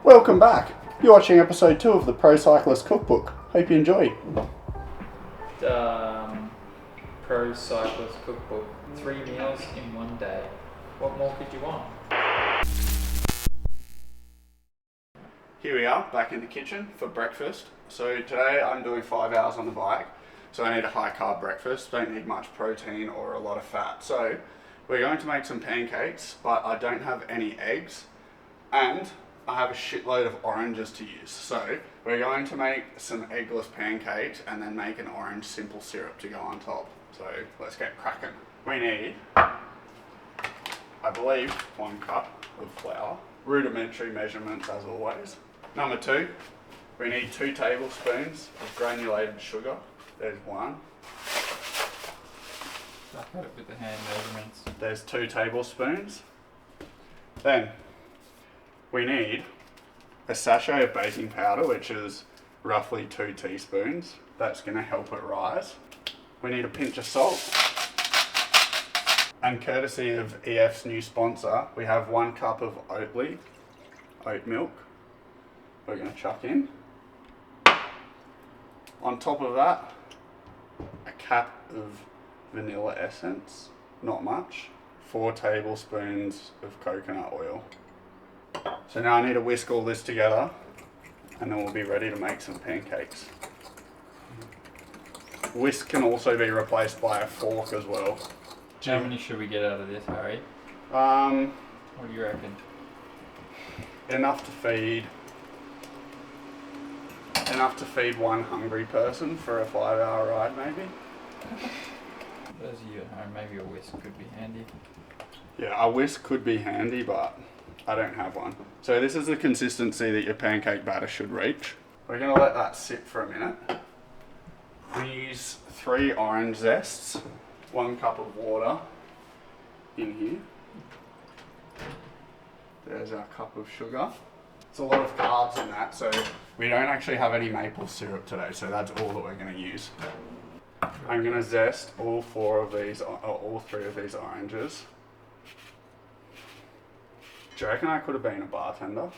Welcome back. You're watching episode 2 of the Pro Cyclist Cookbook. Hope you enjoy. Pro Cyclist Cookbook. 3 meals in 1 day. What more could you want? Here we are, back in the kitchen for breakfast. So today I'm doing 5 hours on the bike. So I need a high carb breakfast, don't need much protein or a lot of fat. So we're going to make some pancakes, but I don't have any eggs and I have a shitload of oranges to use. So we're going to make some eggless pancakes and then make an orange simple syrup to go on top. So let's get cracking. We need, I believe, 1 cup of flour. Rudimentary measurements as always. Number 2, we need 2 tablespoons of granulated sugar. There's 1. I've got it with the hand measurements. There's 2 tablespoons. Then we need a sachet of baking powder, which is roughly 2 teaspoons. That's going to help it rise. We need a pinch of salt. And courtesy of EF's new sponsor, we have 1 cup of Oatly oat milk. We're going to chuck in. On top of that, a cap of vanilla essence, not much. 4 tablespoons of coconut oil. So now I need to whisk all this together and then we'll be ready to make some pancakes. Whisk can also be replaced by a fork as well. How many should we get out of this, Harry? What do you reckon? Enough to feed 1 hungry person for a 5-hour ride maybe. Those of you at home, maybe a whisk could be handy. Yeah, a whisk could be handy, but I don't have one. So this is the consistency that your pancake batter should reach. We're going to let that sit for a minute. We use 3 orange zests, 1 cup of water in here. There's our cup of sugar. It's a lot of carbs in that, so we don't actually have any maple syrup today, so that's all that we're going to use. I'm going to zest all 3 of these oranges. Do you reckon I could have been a bartender?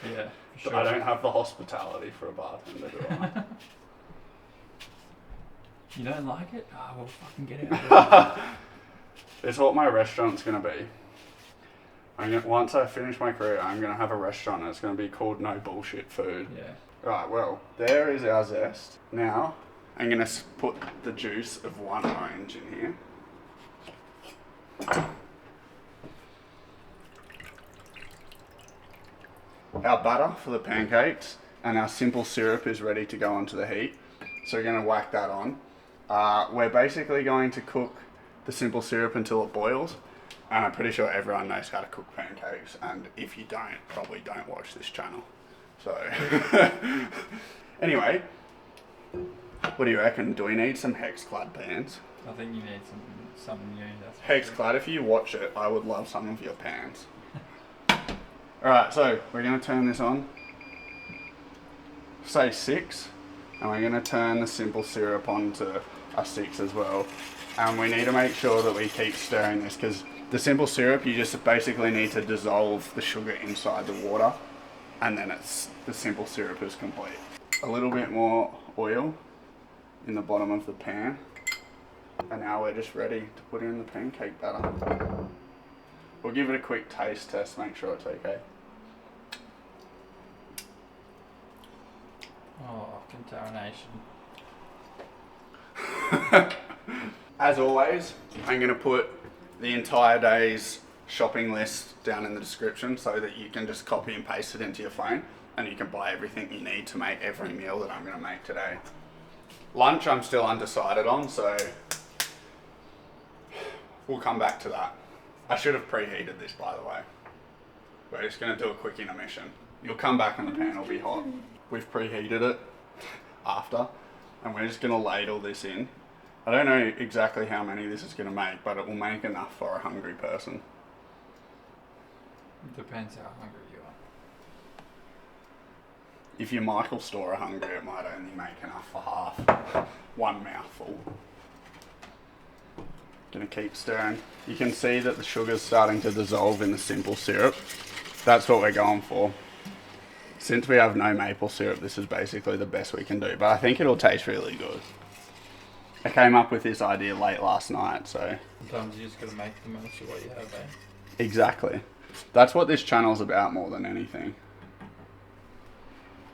Yeah, sure. I don't have the hospitality for a bartender, do I? You don't like it? Oh, well, fucking get out of here. It's what my restaurant's going to be. Once I finish my career, I'm going to have a restaurant and it's going to be called No Bullshit Food. Yeah. Right, well, there is our zest. Now, I'm going to put the juice of 1 orange in here. Our butter for the pancakes and our simple syrup is ready to go onto the heat. So we're going to whack that on. We're basically going to cook the simple syrup until it boils. And I'm pretty sure everyone knows how to cook pancakes. And if you don't, probably don't watch this channel. So, anyway, what do you reckon? Do we need some Hexclad pans? I think you need something new. Hexclad, if you watch it, I would love some of your pans. Alright, so we're going to turn this on, say 6, and we're going to turn the simple syrup on to a 6 as well. And we need to make sure that we keep stirring this because the simple syrup, you just basically need to dissolve the sugar inside the water and then the simple syrup is complete. A little bit more oil in the bottom of the pan. And now we're just ready to put in the pancake batter. We'll give it a quick taste test, make sure it's okay. Oh, contamination. As always, I'm going to put the entire day's shopping list down in the description so that you can just copy and paste it into your phone and you can buy everything you need to make every meal that I'm going to make today. Lunch I'm still undecided on, so we'll come back to that. I should have preheated this, by the way. We're just going to do a quick intermission. You'll come back and the pan will be hot. We've preheated it after, and we're just going to ladle this in. I don't know exactly how many this is going to make, but it will make enough for a hungry person. Depends how hungry you are. If your Michael store are hungry, it might only make enough for half. 1 mouthful. Gonna keep stirring. You can see that the sugar's starting to dissolve in the simple syrup. that's what we're going for. Since we have no maple syrup, this is basically the best we can do, but I think it'll taste really good. I came up with this idea late last night, so... Sometimes you just gotta make the most of what you have, eh? Exactly. That's what this channel's about more than anything.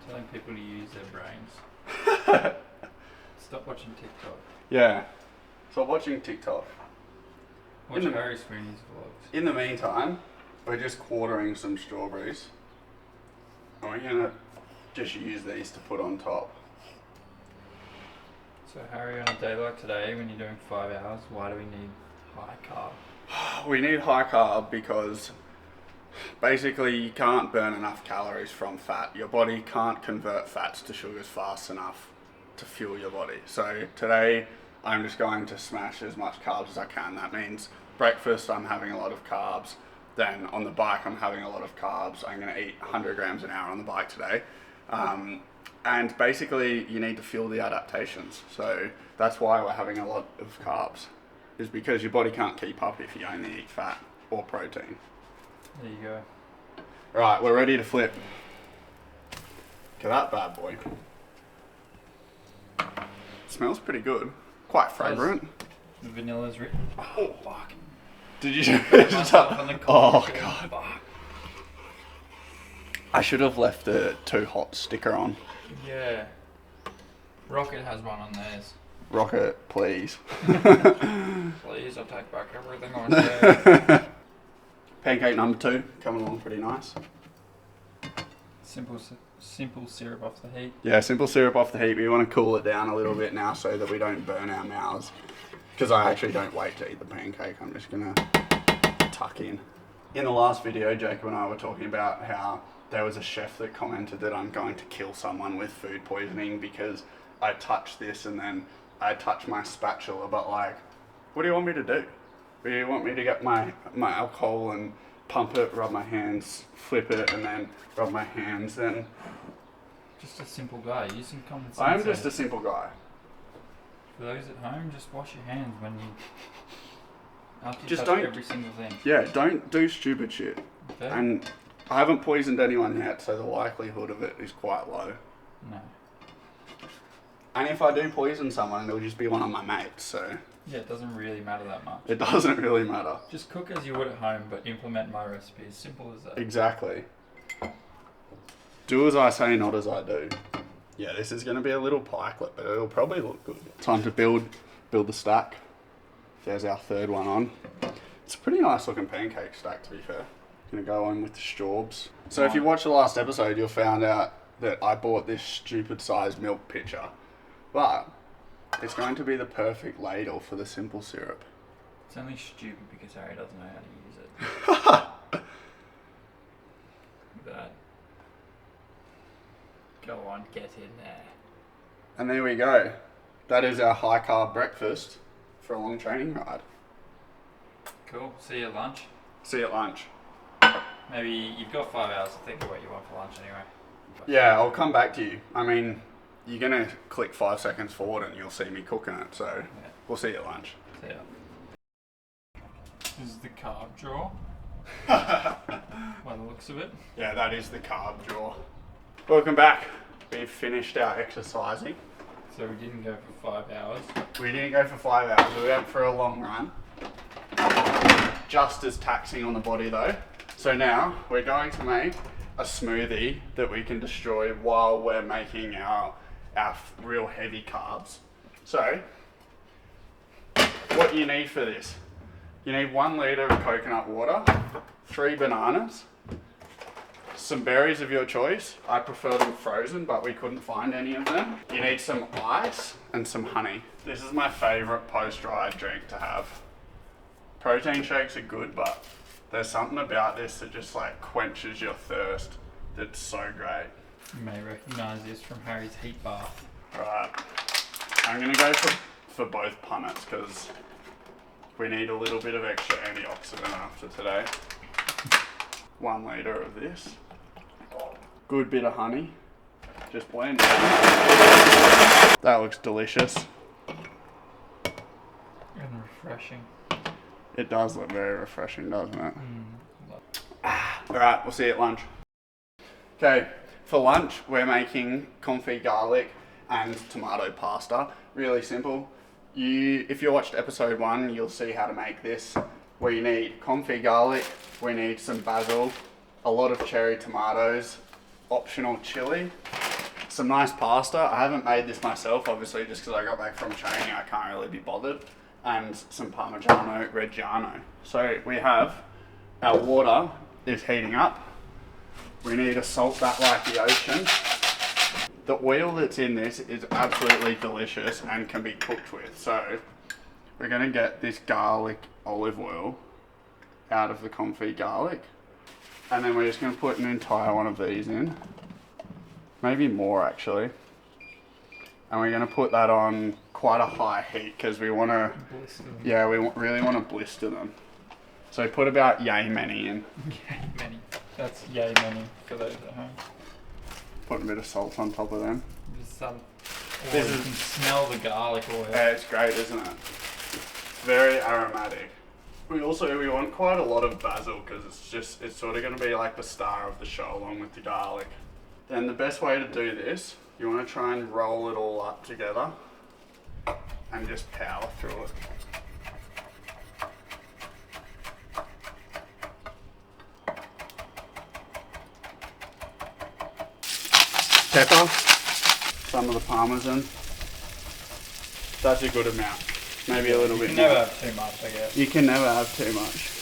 Telling people to use their brains. Stop watching TikTok. Yeah. Stop watching TikTok. Watch Harry Sweeney's vlogs. In the meantime, we're just quartering some strawberries. And we're gonna just use these to put on top. So Harry, on a day like today, when you're doing 5 hours, why do we need high carb? We need high carb because basically you can't burn enough calories from fat. Your body can't convert fats to sugars fast enough to fuel your body. So today I'm just going to smash as much carbs as I can. That means breakfast I'm having a lot of carbs. Then on the bike I'm having a lot of carbs. I'm going to eat 100 grams an hour on the bike today. And basically you need to fuel the adaptations. So that's why we're having a lot of carbs. Is because your body can't keep up if you only eat fat or protein. There you go. Right, we're ready to flip. Look at that bad boy. Smells pretty good. Quite fragrant. The vanilla's written. Oh, fuck. Did you Myself on the Oh, coffee. God. Fuck. I should have left the too hot sticker on. Yeah. Rocket has one on theirs. Rocket, please. Please, I'll take back everything I said. Pancake number 2, coming along pretty nice. Simple syrup off the heat. Yeah, simple syrup off the heat. We want to cool it down a little bit now so that we don't burn our mouths. Because I actually don't wait to eat the pancake. I'm just going to tuck in. In the last video, Jacob and I were talking about how there was a chef that commented that I'm going to kill someone with food poisoning because I touched this and then I touched my spatula. But like, what do you want me to do? Do you want me to get my alcohol and pump it, rub my hands, flip it, and then rub my hands? Then just a simple guy. Use some common sense. I'm just a simple guy. For those at home, just wash your hands when you after you Just touch don't- every single thing. Yeah, don't do stupid shit. Okay? And I haven't poisoned anyone yet, so the likelihood of it is quite low. No. And if I do poison someone, it'll just be one of my mates, so Yeah, it doesn't really matter that much. it doesn't really matter. Just cook as you would at home, but implement my recipe. As simple as that. Exactly. Do as I say, not as I do. Yeah, this is going to be a little pikelet, but it'll probably look good. Time to build the stack. There's our third one on. It's a pretty nice looking pancake stack, to be fair. Gonna go on with the straws. So if you watch the last episode, you'll find out that I bought this stupid sized milk pitcher. But it's going to be the perfect ladle for the simple syrup. It's only stupid because Harry doesn't know how to use it. But go on, get in there. And there we go. That is our high carb breakfast for a long training ride. Cool. See you at lunch. See you at lunch. Maybe you've got 5 hours to think of what you want for lunch anyway. Yeah, I'll come back to you. I mean, you're going to click 5 seconds forward and you'll see me cooking it, so Yeah. we'll see you at lunch. See ya. This is the carb drawer. By the looks of it. Yeah, that is the carb drawer. Welcome back. We've finished our exercising. So we didn't go for 5 hours. We didn't go for 5 hours, we went for a long run. Just as taxing on the body though. So now we're going to make a smoothie that we can destroy while we're making our real heavy carbs. So, what you need for this? You need 1 litre of coconut water, 3 bananas, some berries of your choice. I prefer them frozen, but we couldn't find any of them. You need some ice and some honey. This is my favourite post-ride drink to have. Protein shakes are good, but there's something about this that just like quenches your thirst. That's so great. You may recognise this from Harry's heat bath. Right, I'm gonna go for both punnets because we need a little bit of extra antioxidant after today. 1 litre of this. Good bit of honey. Just blend it. That looks delicious. And refreshing. It does look very refreshing, doesn't it? Love Alright, we'll see you at lunch. Okay, for lunch we're making confit garlic and tomato pasta. Really simple. If you watched episode 1, you'll see how to make this. We need confit garlic, we need some basil, a lot of cherry tomatoes, optional chili, some nice pasta. I haven't made this myself, obviously, just because I got back from training, I can't really be bothered. And some Parmigiano Reggiano. So we have our water is heating up. We need to salt that like the ocean. The oil that's in this is absolutely delicious and can be cooked with. So we're going to get this garlic olive oil out of the confit garlic. And then we're just going to put an entire one of these in. Maybe more actually. And we're going to put that on quite a high heat because we want to, yeah, we really want to blister them. So put about yay many in. Yay many. That's yay many for those at home. Put a bit of salt on top of them. Just some. You can smell the garlic oil. Yeah, it's great, isn't it? Very aromatic. We want quite a lot of basil because it's sort of going to be like the star of the show along with the garlic. Then the best way to do this, you want to try and roll it all up together and just power through it. Pepper, some of the Parmesan. That's a good amount. Maybe a little bit more. You can never have too much, I guess. You can never have too much.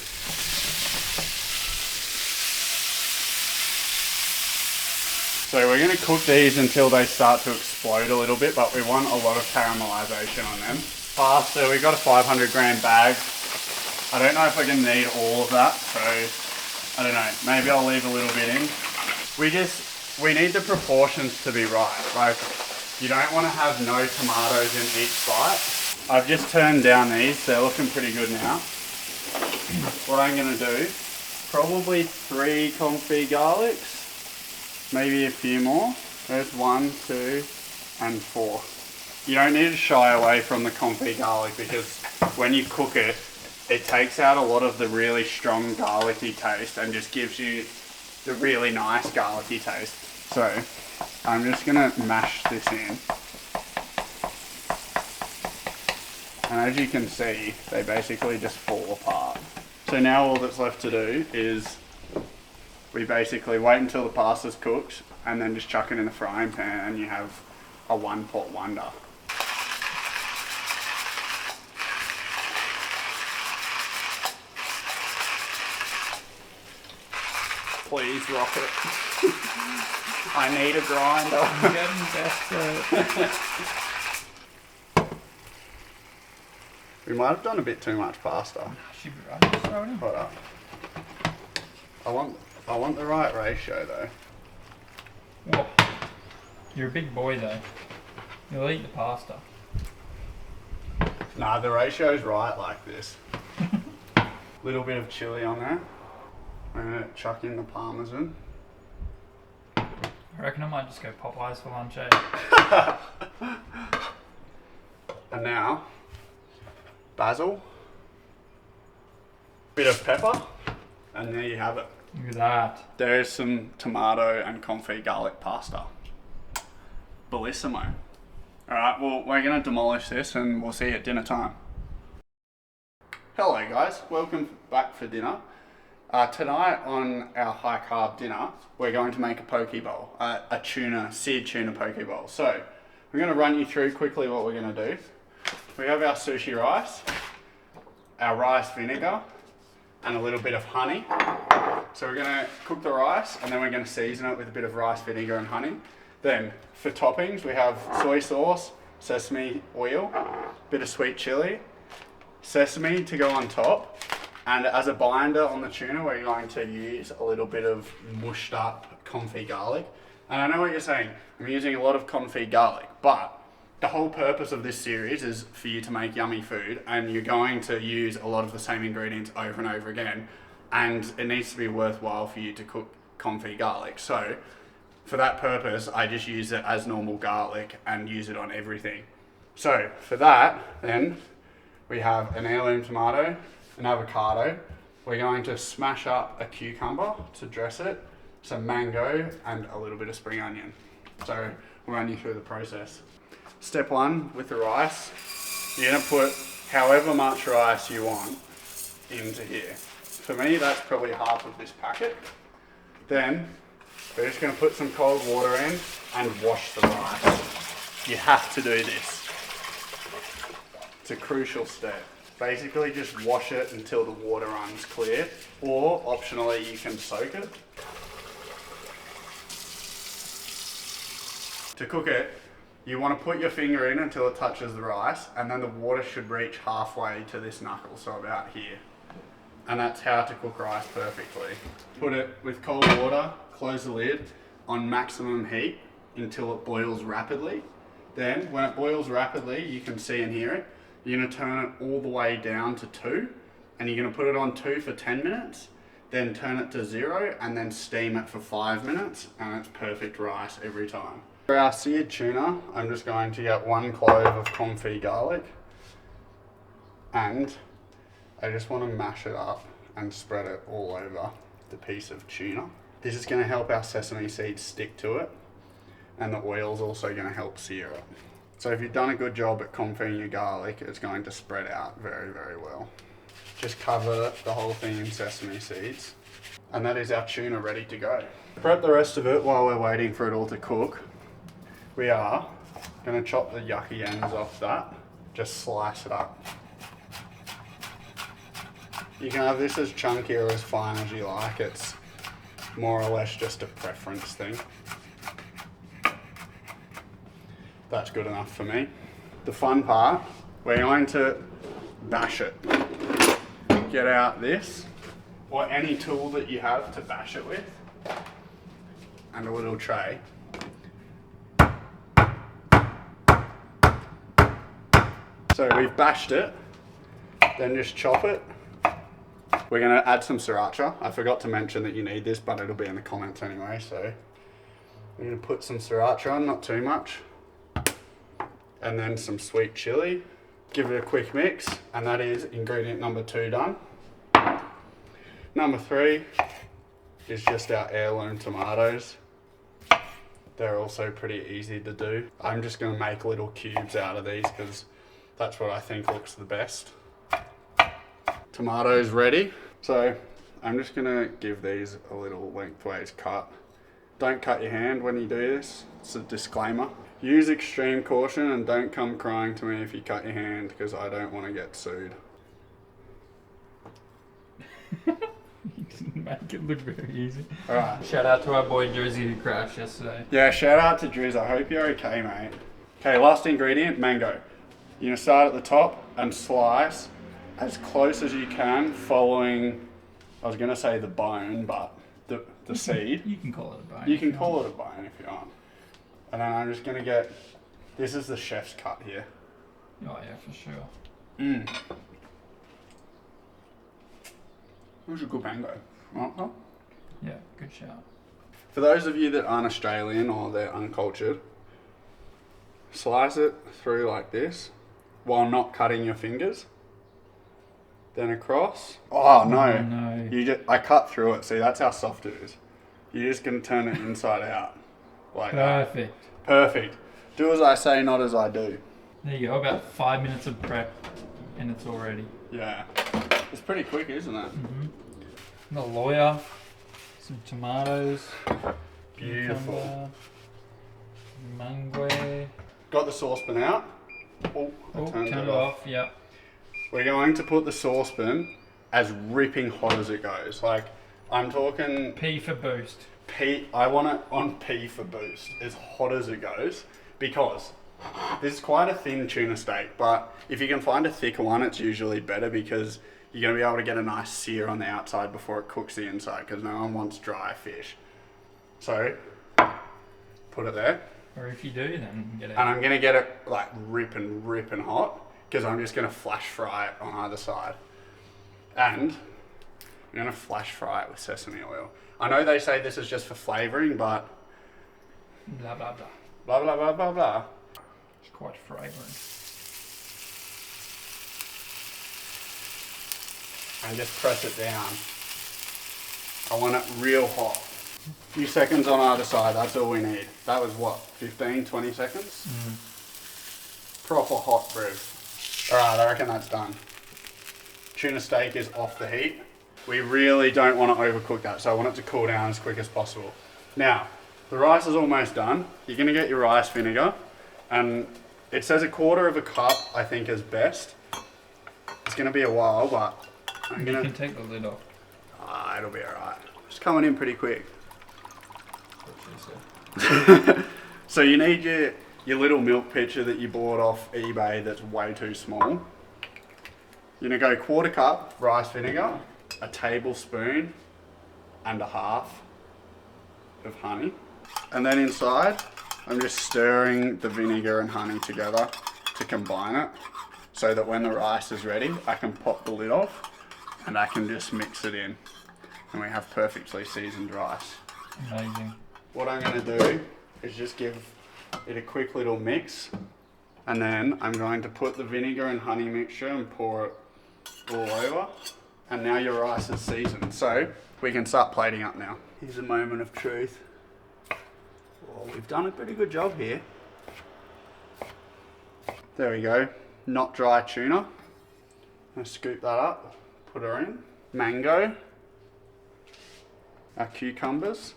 So we're going to cook these until they start to explode a little bit, but we want a lot of caramelization on them. Pasta, we got a 500 gram bag. I don't know if we're going to need all of that, so I don't know. Maybe I'll leave a little bit in. We need the proportions to be right. Like, you don't want to have no tomatoes in each bite. I've just turned down these. They're looking pretty good now. What I'm going to do, probably 3 confit garlics. Maybe a few more. There's 1, 2, and 4. You don't need to shy away from the confit garlic because when you cook it, it takes out a lot of the really strong garlicky taste and just gives you the really nice garlicky taste. So I'm just going to mash this in. And as you can see, they basically just fall apart. So now all that's left to do is we basically wait until the pasta's cooked and then just chuck it in the frying pan and you have a one-pot wonder. Please rock it. I need a grinder. I'm getting desperate. We might have done a bit too much pasta. Should be right. Just throw it in. Hold up. I want the right ratio though. Whoa. You're a big boy though. You'll eat the pasta. Nah, the ratio's right like this. Little bit of chili on there. I'm gonna chuck in the Parmesan. I reckon I might just go Popeyes for lunch, eh? And now, basil, bit of pepper, and there you have it. Look at that. There's some tomato and confit garlic pasta. Bellissimo. Alright, well, we're going to demolish this and we'll see you at dinner time. Hello guys, welcome back for dinner. Tonight on our high carb dinner, we're going to make a poke bowl, a seared tuna poke bowl. So, I'm going to run you through quickly what we're going to do. We have our sushi rice, our rice vinegar, and a little bit of honey. So we're going to cook the rice and then we're going to season it with a bit of rice vinegar and honey. Then for toppings we have soy sauce, sesame oil, bit of sweet chili, sesame to go on top, and as a binder on the tuna we're going to use a little bit of mushed up confit garlic. And I know what you're saying, I'm using a lot of confit garlic, but the whole purpose of this series is for you to make yummy food, and you're going to use a lot of the same ingredients over and over again, and it needs to be worthwhile for you to cook confit garlic. So for that purpose, I just use it as normal garlic and use it on everything. So for that, then we have an heirloom tomato, an avocado, we're going to smash up a cucumber to dress it, some mango, and a little bit of spring onion. So we'll run you through the process. Step 1, with the rice, you're going to put however much rice you want into here. For me, that's probably half of this packet. Then we're just going to put some cold water in and wash the rice. You have to do this. It's a crucial step. Basically just wash it until the water runs clear, or optionally you can soak it. To cook it, you want to put your finger in until it touches the rice, and then the water should reach halfway to this knuckle, so about here. And that's how to cook rice perfectly. Put it with cold water, close the lid on maximum heat until it boils rapidly. Then when it boils rapidly, you can see and hear it. You're going to turn it all the way down to 2, and you're going to put it on 2 for 10 minutes, then turn it to 0, and then steam it for 5 minutes, and it's perfect rice every time. For our seared tuna, I'm just going to get 1 clove of confit garlic, and I just want to mash it up and spread it all over the piece of tuna. This is going to help our sesame seeds stick to it, and the oil's also going to help sear it. So if you've done a good job at confitting your garlic, it's going to spread out very, very well. Just cover the whole thing in sesame seeds, and that is our tuna ready to go. Prep the rest of it while we're waiting for it all to cook. We are going to chop the yucky ends off that, just slice it up. You can have this as chunky or as fine as you like, it's more or less just a preference thing. That's good enough for me. The fun part, we're going to bash it. Get out this, or any tool that you have to bash it with, and a little tray. So we've bashed it, then just chop it. We're going to add some Sriracha. I forgot to mention that you need this, but it'll be in the comments anyway. So we're going to put some Sriracha on, not too much. And then some sweet chili. Give it a quick mix, and that is ingredient number 2 done. Number 3 is just our heirloom tomatoes. They're also pretty easy to do. I'm just going to make little cubes out of these because that's what I think looks the best. Tomatoes ready. So I'm just going to give these a little lengthways cut. Don't cut your hand when you do this. It's a disclaimer. Use extreme caution and don't come crying to me if you cut your hand because I don't want to get sued. Make it look very easy. Alright. Shout out to our boy Jersey who crashed yesterday. Yeah, shout out to Driz. I hope you're okay, mate. Okay, last ingredient, mango. You're going to start at the top and slice as close as you can following, I was going to say the bone, but the seed. You can call it a bone. You can call it a bone if you want. And then I'm just going to get, this is the chef's cut here. Oh yeah, for sure. It was a good mango. Uh-huh. Yeah, good shout. For those of you that aren't Australian or they're uncultured, slice it through like this while not cutting your fingers. Then across. Oh no. No. I cut through it. See, that's how soft it is. You're just going to turn it inside out. Like Perfect. that. Perfect. Do as I say, not as I do. There you go, about 5 minutes of prep and it's all ready. Yeah. It's pretty quick, isn't it? The lawyer, some tomatoes, Beautiful. cucumber, mango. Got the saucepan out. Oh, I Oh, turned turn it it off. off, yeah. We're going to put the saucepan as ripping hot as it goes. Like, I'm talking P for boost. P. I want it on P for boost, as hot as it goes, because this is quite a thin tuna steak, but if you can find a thicker one, it's usually better because you're going to be able to get a nice sear on the outside before it cooks the inside, because no one wants dry fish. So, put it there. Or if you do, then get it. And I'm going to get it like ripping hot, because I'm just going to flash fry it on either side. And I'm going to flash fry it with sesame oil. I know they say this is just for flavouring, but Blah, blah, blah. blah, blah, blah, blah, blah. It's quite fragrant. and just press it down. I want it real hot. A few seconds on either side, that's all we need. That was what, 15, 20 seconds? Proper hot brew. Alright, I reckon that's done. Tuna steak is off the heat. We really don't want to overcook that, so I want it to cool down as quick as possible. Now, the rice is almost done. You're going to get your rice vinegar, and it says 1/4 cup, I think, is best. It's going to be a while, but You can take the lid off. it'll be alright. It's coming in pretty quick. So you need your little milk pitcher that you bought off eBay that's way too small. You're going to go 1/4 cup rice vinegar, 1 tablespoon and a half of honey. And then inside, I'm just stirring the vinegar and honey together to combine it so that when the rice is ready, I can pop the lid off and I can just mix it in. And we have perfectly seasoned rice. Amazing. What I'm going to do is just give it a quick little mix, and then I'm going to put the vinegar and honey mixture and pour it all over. And now your rice is seasoned, so we can start plating up now. Here's a moment of truth. Oh, we've done a pretty good job here. There we go. Not dry tuna. I'm going to scoop that up, put her in. Mango. Our cucumbers.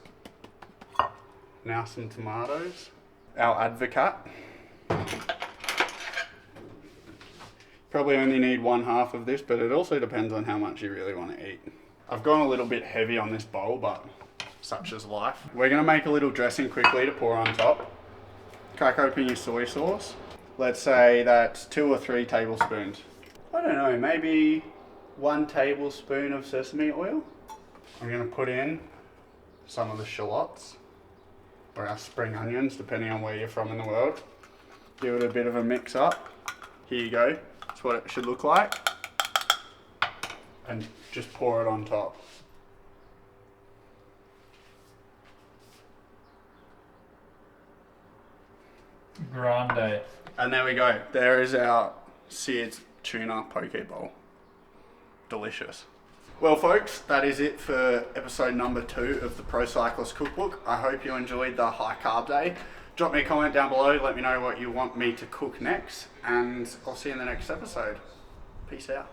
Now some tomatoes. Our Avocado. Probably only need 1/2 of this, but it also depends on how much you really want to eat. I've gone a little bit heavy on this bowl, but such is life. We're going to make a little dressing quickly to pour on top. Crack open your soy sauce. Let's say that's 2 or 3 tablespoons. I don't know, maybe 1 tablespoon of sesame oil. I'm going to put in some of the shallots, or our spring onions, depending on where you're from in the world. Give it a bit of a mix up. Here you go. That's what it should look like. And just pour it on top. Grande. And there we go. There is our seared tuna poke bowl. Delicious. Well folks, that is it for episode number 2 of the Pro Cyclist Cookbook. I hope you enjoyed the high carb day. Drop me a comment down below, let me know what you want me to cook next, and I'll see you in the next episode. Peace out.